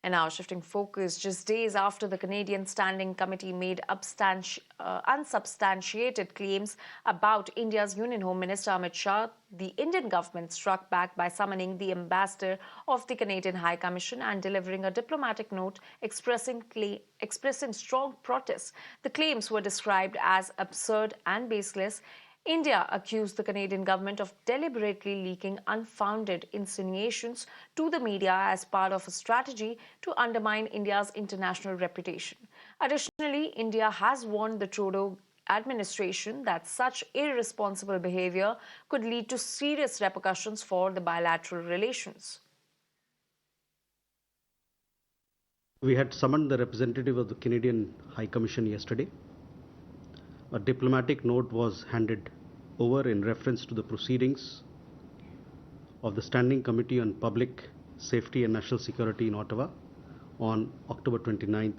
And now shifting focus, just days after the Canadian Standing Committee made unsubstantiated claims about India's Union Home Minister Amit Shah, the Indian government struck back by summoning the ambassador of the Canadian High Commission and delivering a diplomatic note expressing strong protest. The claims were described as absurd and baseless. India accused the Canadian government of deliberately leaking unfounded insinuations to the media as part of a strategy to undermine India's international reputation. Additionally, India has warned the Trudeau administration that such irresponsible behavior could lead to serious repercussions for the bilateral relations. We had summoned the representative of the Canadian High Commission yesterday. A diplomatic note was handed over in reference to the proceedings of the Standing Committee on Public Safety and National Security in Ottawa on October 29,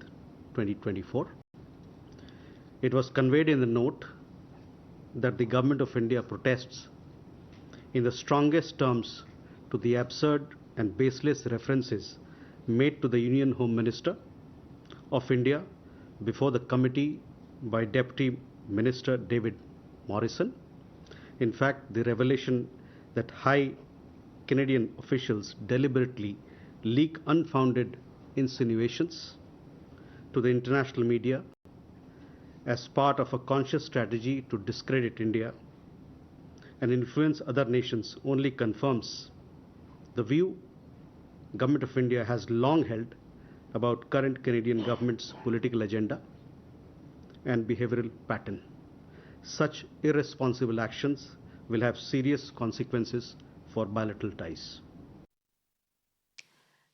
2024. It was conveyed in the note that the Government of India protests in the strongest terms to the absurd and baseless references made to the Union Home Minister of India before the committee by Deputy Minister David Morrison. In fact, the revelation that high Canadian officials deliberately leak unfounded insinuations to the international media as part of a conscious strategy to discredit India and influence other nations only confirms the view Government of India has long held about current Canadian government's political agenda and behavioral pattern. Such irresponsible actions will have serious consequences for bilateral ties.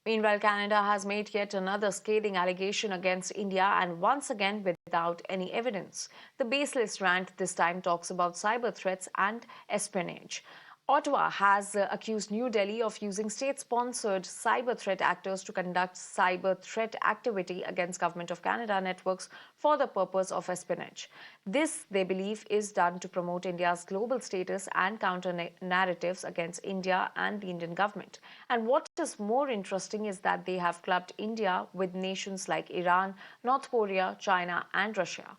Meanwhile, Canada has made yet another scathing allegation against India, and once again without any evidence. The baseless rant this time talks about cyber threats and espionage. Ottawa has accused New Delhi of using state-sponsored cyber threat actors to conduct cyber threat activity against Government of Canada networks for the purpose of espionage. This, they believe, is done to promote India's global status and counter narratives against India and the Indian government. And what is more interesting is that they have clubbed India with nations like Iran, North Korea, China and Russia.